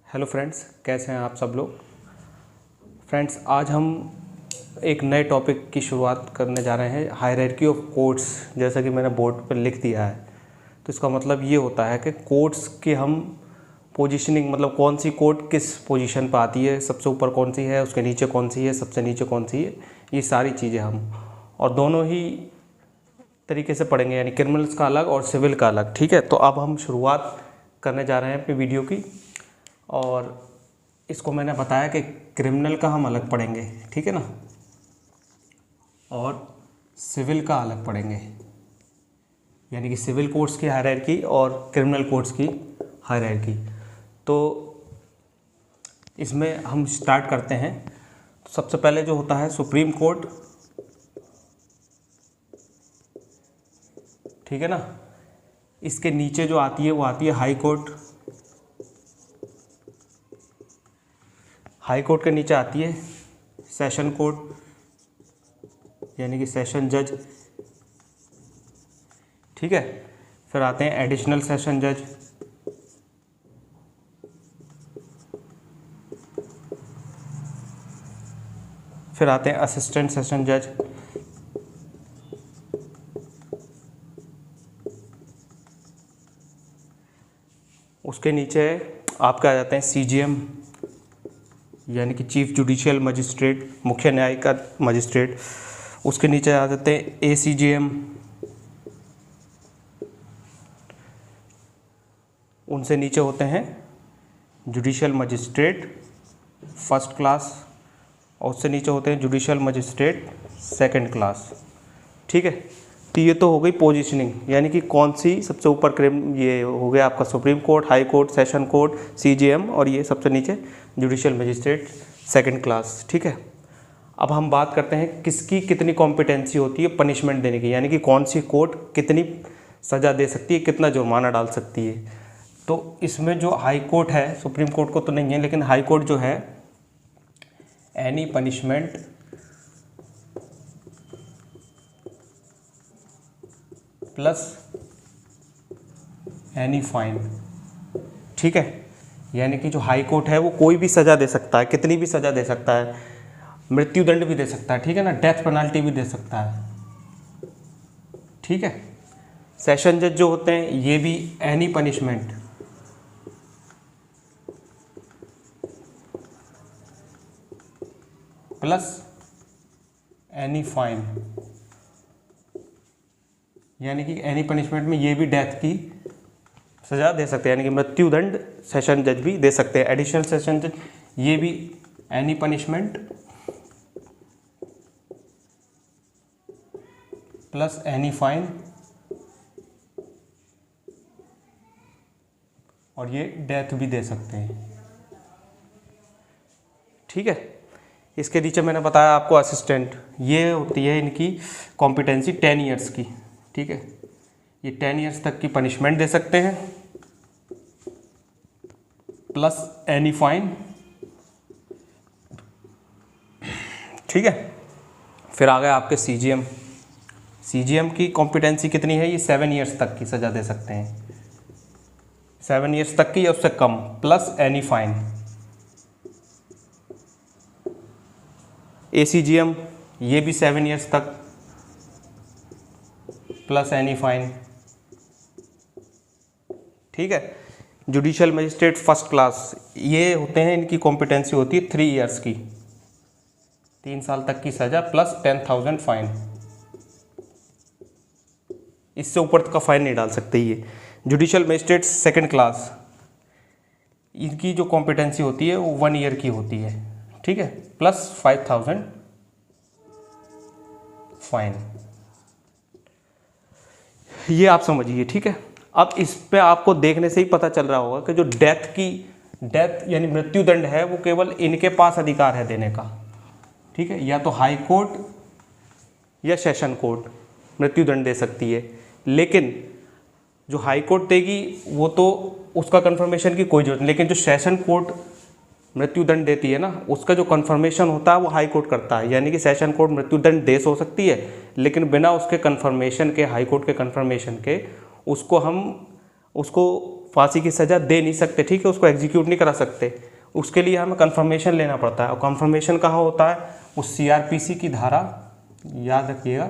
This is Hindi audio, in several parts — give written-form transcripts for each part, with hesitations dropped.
हेलो फ्रेंड्स, कैसे हैं आप सब लोग। फ्रेंड्स, आज हम एक नए टॉपिक की शुरुआत करने जा रहे हैं, हायरार्की ऑफ कोर्ट्स। जैसा कि मैंने बोर्ड पर लिख दिया है, तो इसका मतलब ये होता है कि कोर्ट्स की हम पोजीशनिंग, मतलब कौन सी कोर्ट किस पोजीशन पर आती है, सबसे ऊपर कौन सी है, उसके नीचे कौन सी है, सबसे नीचे कौन सी है, ये सारी चीज़ें हम और दोनों ही तरीके से पढ़ेंगे, यानी क्रिमिनल्स का अलग और सिविल का अलग। ठीक है, तो अब हम शुरुआत करने जा रहे हैं अपनी वीडियो की, और इसको मैंने बताया कि क्रिमिनल का हम अलग पढ़ेंगे, ठीक है ना, और सिविल का अलग पढ़ेंगे, यानी कि सिविल कोर्ट्स की हायरार्की और क्रिमिनल कोर्ट्स की हायरार्की। तो इसमें हम स्टार्ट करते हैं। तो सबसे पहले जो होता है सुप्रीम कोर्ट, ठीक है ना। इसके नीचे जो आती है वो आती है हाई कोर्ट। हाई कोर्ट के नीचे आती है सेशन कोर्ट, यानी कि सेशन जज, ठीक है। फिर आते हैं एडिशनल सेशन जज, फिर आते हैं असिस्टेंट सेशन जज, उसके नीचे आपके आ जाते हैं सीजीएम, यानी कि चीफ जुडिशियल मजिस्ट्रेट, मुख्य न्यायिक मजिस्ट्रेट। उसके नीचे आ जाते हैं एसीजीएम, उनसे नीचे होते हैं जुडिशियल मजिस्ट्रेट फर्स्ट क्लास, और उससे नीचे होते हैं जुडिशियल मजिस्ट्रेट सेकंड क्लास, ठीक है। तो ये तो हो गई पोजीशनिंग, यानी कि कौन सी सबसे ऊपर ये हो गया आपका supreme court, high court, session court, CGM, और ये सबसे नीचे जुडिशियल मजिस्ट्रेट सेकंड क्लास, ठीक है। अब हम बात करते हैं किसकी कितनी कॉम्पिटेंसी होती है पनिशमेंट देने की, यानी कि कौन सी कोर्ट कितनी सज़ा दे सकती है, कितना जुर्माना डाल सकती है। तो इसमें जो हाई कोर्ट है, सुप्रीम कोर्ट को तो नहीं है, लेकिन हाई कोर्ट जो है, any punishment plus any fine, ठीक है। यानी कि जो हाई कोर्ट है वो कोई भी सज़ा दे सकता है, कितनी भी सज़ा दे सकता है, मृत्युदंड भी दे सकता है, ठीक है ना, डेथ पेनाल्टी भी दे सकता है, ठीक है। सेशन जज जो होते हैं ये भी any punishment plus any fine, यानी कि एनी पनिशमेंट में ये भी डेथ की सज़ा दे सकते हैं, यानी कि मृत्युदंड सेशन जज भी दे सकते हैं। एडिशनल सेशन जज ये भी any punishment plus any fine, और ये डेथ भी दे सकते हैं, ठीक है। इसके नीचे मैंने बताया आपको असिस्टेंट, ये होती है इनकी कॉम्पिटेंसी 10 ईयर्स की, ठीक है। ये 10 ईयर्स तक की पनिशमेंट दे सकते हैं प्लस एनी फाइन, ठीक है। फिर आ गया आपके सीजीएम। सीजीएम की कॉम्पिटेंसी कितनी है, ये 7 ईयर्स तक की सज़ा दे सकते हैं, 7 ईयर्स तक की या उससे कम, प्लस एनी फाइन। एसीजीएम ये भी 7 ईयर्स तक प्लस एनी फाइन, ठीक है। जुडिशियल मजिस्ट्रेट फर्स्ट क्लास ये होते हैं, इनकी कॉम्पिटेंसी होती है 3 ईयर्स की, 3 साल तक की सज़ा प्लस 10,000 फाइन, इससे ऊपर का फाइन नहीं डाल सकते ये। जुडिशियल मजिस्ट्रेट सेकंड क्लास, इनकी जो कॉम्पिटेंसी होती है वो 1 ईयर की होती है, ठीक है, प्लस 5,000 फाइन। ये आप समझिए, ठीक है। अब इस पे आपको देखने से ही पता चल रहा होगा कि जो डेथ यानी मृत्युदंड है वो केवल इनके पास अधिकार है देने का, ठीक है। या तो हाई कोर्ट या सेशन कोर्ट मृत्युदंड दे सकती है, लेकिन जो हाई कोर्ट देगी वो तो उसका कंफर्मेशन की कोई जरूरत नहीं, लेकिन जो सेशन कोर्ट मृत्युदंड देती है ना, उसका जो कंफर्मेशन होता है वो हाई कोर्ट करता है। यानी कि सेशन कोर्ट मृत्युदंड दे हो सकती है, लेकिन बिना उसके कंफर्मेशन के, हाई कोर्ट के कंफर्मेशन के, उसको फांसी की सज़ा दे नहीं सकते, ठीक है, उसको एग्जीक्यूट नहीं करा सकते। उसके लिए हमें कन्फर्मेशन लेना पड़ता है, और कन्फर्मेशन कहाँ होता है, उस CRPC की धारा, याद रखिएगा,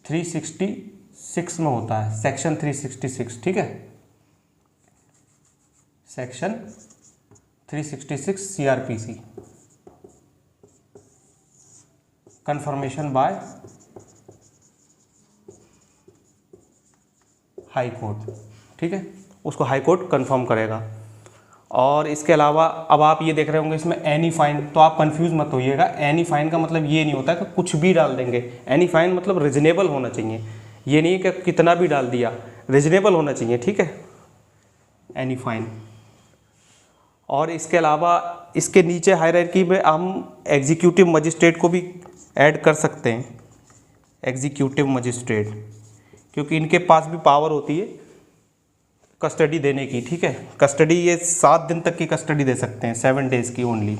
366 में होता है, सेक्शन 366, ठीक है, section 366 CRPC, conformation by high court, ठीक है, उसको हाई कोर्ट कन्फर्म करेगा। और इसके अलावा अब आप ये देख रहे होंगे इसमें एनी फाइन, तो आप कंफ्यूज मत होइएगा। एनी फाइन का मतलब ये नहीं होता कि कुछ भी डाल देंगे। एनी फाइन मतलब रिजनेबल होना चाहिए, ये नहीं कि कितना भी डाल दिया, रिजनेबल होना चाहिए, ठीक है, एनी फाइन। और इसके अलावा इसके नीचे हायरार्की में हम एग्जीक्यूटिव मजिस्ट्रेट को भी ऐड कर सकते हैं, एग्जीक्यूटिव मजिस्ट्रेट, क्योंकि इनके पास भी पावर होती है कस्टडी देने की, ठीक है। कस्टडी ये 7 दिन तक की कस्टडी दे सकते हैं, 7 डेज़ की ओनली।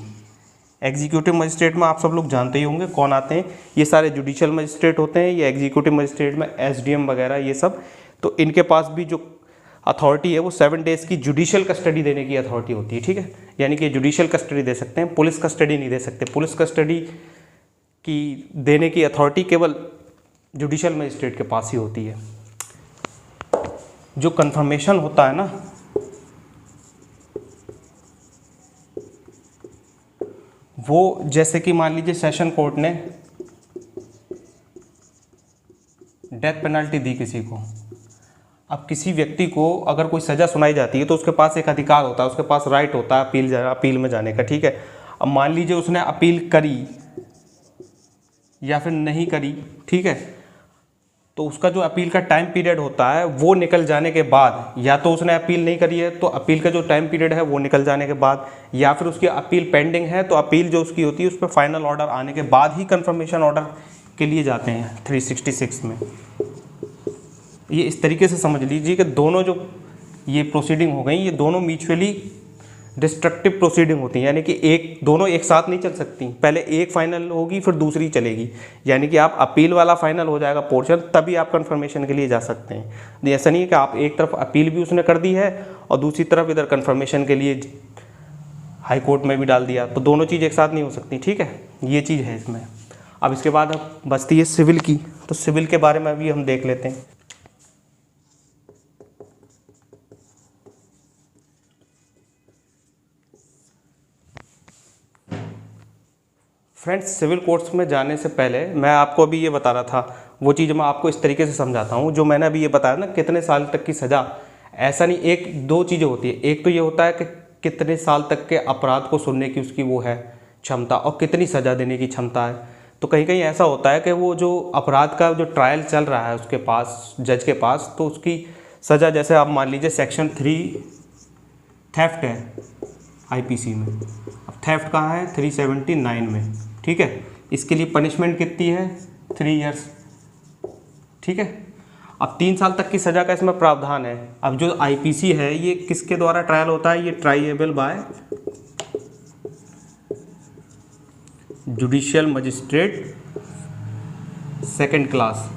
एग्जीक्यूटिव मजिस्ट्रेट में आप सब लोग जानते ही होंगे कौन आते हैं, ये सारे जुडिशियल मजिस्ट्रेट होते हैं। ये एग्जीक्यूटिव मजिस्ट्रेट में SDM वगैरह ये सब, तो इनके पास भी जो अथॉरिटी है वो 7 डेज़ की जुडिशियल कस्टडी देने की अथॉरिटी होती है, ठीक है। यानी कि जुडिशियल कस्टडी दे सकते हैं, पुलिस कस्टडी नहीं दे सकते। पुलिस कस्टडी की देने की अथॉरिटी केवल जुडिशियल मजिस्ट्रेट के पास ही होती है। जो कन्फर्मेशन होता है ना, वो जैसे कि मान लीजिए सेशन कोर्ट ने डेथ पेनल्टी दी किसी को। अब किसी व्यक्ति को अगर कोई सज़ा सुनाई जाती है तो उसके पास एक अधिकार होता है, उसके पास राइट होता है अपील में जाने का, ठीक है। अब मान लीजिए उसने अपील करी या फिर नहीं करी, ठीक है, तो उसका जो अपील का टाइम पीरियड होता है वो निकल जाने के बाद, या तो उसने अपील नहीं करी है तो अपील का जो टाइम पीरियड है वो निकल जाने के बाद, या फिर उसकी अपील पेंडिंग है तो अपील जो उसकी होती है उस पर फाइनल ऑर्डर आने के बाद ही कंफर्मेशन ऑर्डर के लिए जाते हैं 366 में। ये इस तरीके से समझ लीजिए कि दोनों जो ये प्रोसीडिंग हो गई, ये दोनों म्यूचुअली डिस्ट्रक्टिव प्रोसीडिंग होती हैं, यानी कि दोनों एक साथ नहीं चल सकती। पहले एक फाइनल होगी फिर दूसरी चलेगी, यानी कि आप अपील वाला फाइनल हो जाएगा पोर्शन, तभी आप कंफर्मेशन के लिए जा सकते हैं। ऐसा नहीं है कि आप एक तरफ अपील भी उसने कर दी है और दूसरी तरफ इधर कंफर्मेशन के लिए हाई कोर्ट में भी डाल दिया, तो दोनों चीज़ एक साथ नहीं हो सकती, ठीक है। ये चीज़ है इसमें। अब इसके बाद अब बचती है सिविल की, तो सिविल के बारे में अभी हम देख लेते हैं। फ्रेंड्स, सिविल कोर्ट्स में जाने से पहले मैं आपको अभी ये बता रहा था, वो चीज़ मैं आपको इस तरीके से समझाता हूँ जो मैंने अभी ये बताया ना, कितने साल तक की सज़ा। ऐसा नहीं, एक दो चीज़ें होती है। एक तो ये होता है कि कितने साल तक के अपराध को सुनने की उसकी वो है क्षमता, और कितनी सज़ा देने की क्षमता है। तो कहीं कहीं ऐसा होता है कि वो जो अपराध का जो ट्रायल चल रहा है उसके पास, जज के पास, तो उसकी सज़ा, जैसे आप मान लीजिए सेक्शन 3 थेफ्ट है IPC में, अब थेफ्ट कहाँ है 379 में, ठीक है। इसके लिए पनिशमेंट कितनी है 3 इयर्स, ठीक है। अब 3 साल तक की सज़ा का इसमें प्रावधान है। अब जो IPC है ये किसके द्वारा ट्रायल होता है, ये triable by judicial magistrate second class,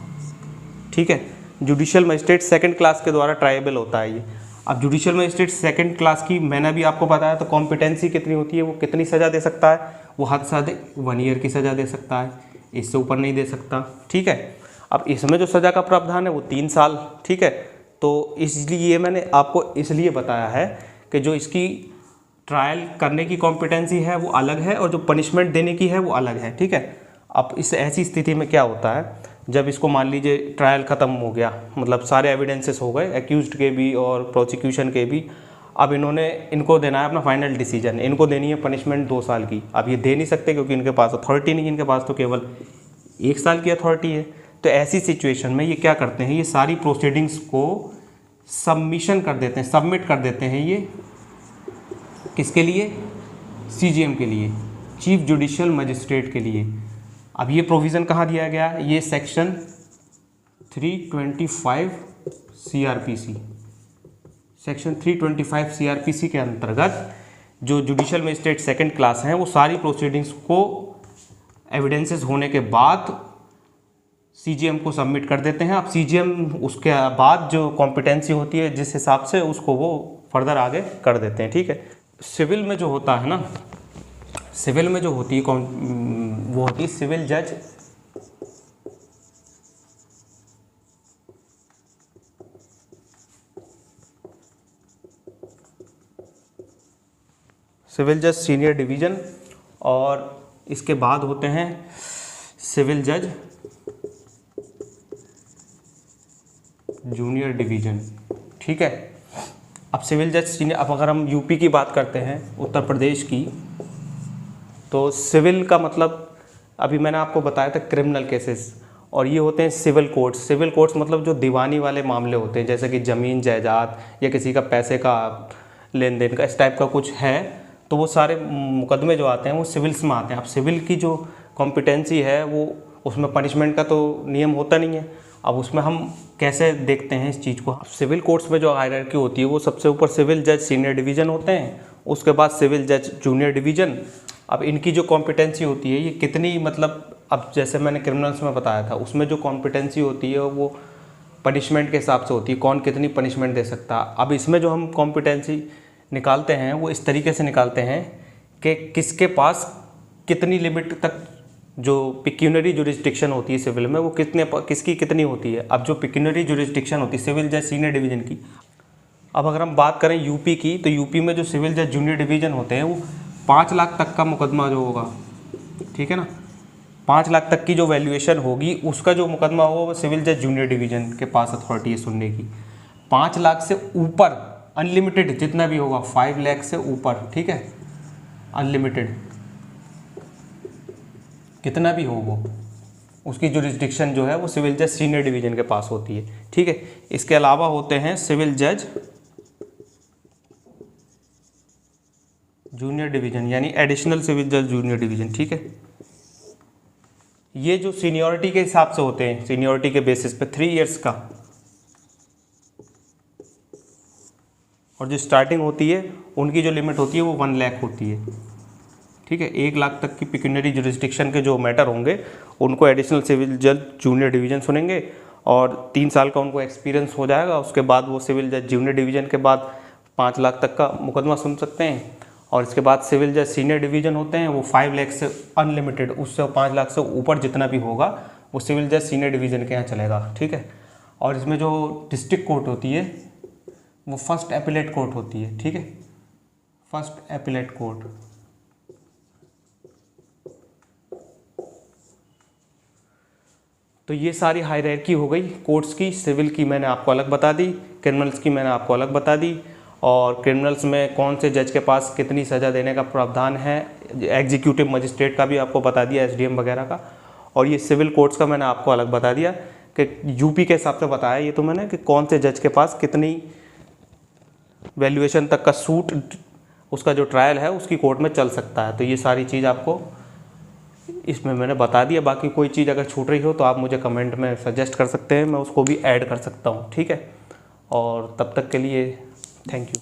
ठीक है। जुडिशियल मजिस्ट्रेट सेकंड क्लास के द्वारा ट्राइएबल होता है ये। अब जुडिशियल मजिस्ट्रेट सेकंड क्लास की मैंने भी आपको बताया, तो कॉम्पिटेंसी कितनी होती है, वो कितनी सज़ा दे सकता है, वो हद से अधिक 1 ईयर की सज़ा दे सकता है, इससे ऊपर नहीं दे सकता, ठीक है। अब इसमें जो सज़ा का प्रावधान है वो 3 साल, ठीक है। तो इसलिए मैंने आपको इसलिए बताया है कि जो इसकी ट्रायल करने की कॉम्पिटेंसी है वो अलग है और जो पनिशमेंट देने की है वो अलग है, ठीक है। अब इस ऐसी स्थिति में क्या होता है, जब इसको मान लीजिए ट्रायल ख़त्म हो गया, मतलब सारे एविडेंसेस हो गए एक्यूज्ड के भी और प्रोसिक्यूशन के भी, अब इनको देना है अपना फाइनल डिसीजन, इनको देनी है पनिशमेंट 2 साल की। अब ये दे नहीं सकते क्योंकि इनके पास अथॉरिटी नहीं है, इनके पास तो केवल 1 साल की अथॉरिटी है। तो ऐसी सिचुएशन में ये क्या करते हैं, ये सारी प्रोसीडिंग्स को सबमिशन कर देते हैं, सबमिट कर देते हैं। ये किसके लिए, CJM के लिए, चीफ जुडिशियल मजिस्ट्रेट के लिए। अब ये प्रोविज़न कहाँ दिया गया है, ये सेक्शन 325 CRPC, सेक्शन 325 CRPC के अंतर्गत जो जुडिशियल मजिस्ट्रेट सेकंड क्लास हैं वो सारी प्रोसीडिंग्स को एविडेंसेस होने के बाद CGM को सबमिट कर देते हैं। अब CGM उसके बाद जो कॉम्पिटेंसी होती है जिस हिसाब से उसको वो फर्दर आगे कर देते हैं। ठीक है, सिविल में जो होता है ना, सिविल में जो होती है वो होती है सिविल जज सीनियर डिवीज़न, और इसके बाद होते हैं सिविल जज जूनियर डिवीज़न। ठीक है, अब सिविल जज सीनियर, अब अगर हम यूपी की बात करते हैं, उत्तर प्रदेश की, तो सिविल का मतलब अभी मैंने आपको बताया था क्रिमिनल केसेस, और ये होते हैं सिविल कोर्ट्स। सिविल कोर्ट्स मतलब जो दीवानी वाले मामले होते हैं, जैसे कि ज़मीन जायदाद या किसी का पैसे का लेन देन का, इस टाइप का कुछ है, तो वो सारे मुकदमे जो आते हैं वो सिविल्स में आते हैं। अब सिविल की जो कॉम्पिटेंसी है वो, उसमें पनिशमेंट का तो नियम होता नहीं है। अब उसमें हम कैसे देखते हैं इस चीज़ को, सिविल कोर्ट्स में जो हायरार्की होती है वो सबसे ऊपर सिविल जज सीनियर डिवीज़न होते हैं, उसके बाद सिविल जज जूनियर डिवीज़न। अब इनकी जो कॉम्पिटेंसी होती है ये कितनी, मतलब अब जैसे मैंने क्रिमिनल्स में बताया था, उसमें जो कॉम्पिटेंसी होती है वो पनिशमेंट के हिसाब से होती है, कौन कितनी पनिशमेंट दे सकता है। अब इसमें जो हम कॉम्पिटेंसी निकालते हैं वो इस तरीके से निकालते हैं कि किसके पास कितनी लिमिट तक जो पिक्यूनरी जुरिस्डिक्शन होती है सिविल में, वो किसकी कितनी होती है। अब जो पिक्यूनरी जुरिस्डिक्शन होती है सिविल जज सीनियर डिवीज़न की, अब अगर हम बात करें यूपी की, तो यूपी में जो सिविल जज जूनियर डिवीज़न होते हैं वो 5 लाख तक का मुकदमा जो होगा, ठीक है ना, 5 लाख तक की जो वैल्यूएशन होगी उसका जो मुकदमा होगा वो सिविल जज जूनियर डिवीज़न के पास अथॉरिटी है सुनने की। 5 लाख से ऊपर अनलिमिटेड जितना भी होगा, 5 लाख से ऊपर, ठीक है, अनलिमिटेड कितना भी हो वो, उसकी जुरिस्डिक्शन जो है वो सिविल जज सीनियर डिवीज़न के पास होती है। ठीक है, इसके अलावा होते हैं सिविल जज जूनियर डिवीज़न, यानी एडिशनल सिविल जज जूनियर डिवीज़न। ठीक है, ये जो सीनियरिटी के हिसाब से होते हैं, सीनियरिटी के बेसिस पे 3 इयर्स का, और जो स्टार्टिंग होती है उनकी जो लिमिट होती है वो 1 लाख होती है। ठीक है, 1 लाख तक की पिक्यूनरी जुरिस्डिक्शन के जो मैटर होंगे उनको एडिशनल सिविल जज जूनियर डिवीज़न सुनेंगे, और 3 साल का उनको एक्सपीरियंस हो जाएगा। उसके बाद वो सिविल जज जूनियर डिवीज़न के बाद 5 लाख तक का मुकदमा सुन सकते हैं, और इसके बाद सिविल जज सीनियर डिवीज़न होते हैं वो 5 लाख से अनलिमिटेड, उससे 5 लाख से ऊपर जितना भी होगा वो सिविल जज सीनियर डिवीज़न के यहाँ चलेगा। ठीक है, और इसमें जो डिस्ट्रिक्ट कोर्ट होती है वो फर्स्ट एपिलेट कोर्ट होती है। ठीक है, फर्स्ट एपिलेट कोर्ट। तो ये सारी हायरार्की हो गई कोर्ट्स की। सिविल की मैंने आपको अलग बता दी, क्रिमिनल्स की मैंने आपको अलग बता दी, और क्रिमिनल्स में कौन से जज के पास कितनी सज़ा देने का प्रावधान है, एग्जीक्यूटिव मजिस्ट्रेट का भी आपको बता दिया, SDM वगैरह का, और ये सिविल कोर्ट्स का मैंने आपको अलग बता दिया कि यूपी के हिसाब से बताया ये तो मैंने, कि कौन से जज के पास कितनी वैल्यूएशन तक का सूट, उसका जो ट्रायल है उसकी कोर्ट में चल सकता है। तो ये सारी चीज़ आपको इसमें मैंने बता दिया। बाकी कोई चीज़ अगर छूट रही हो तो आप मुझे कमेंट में सजेस्ट कर सकते हैं, मैं उसको भी ऐड कर सकता हूँ। ठीक है, और तब तक के लिए थैंक यू।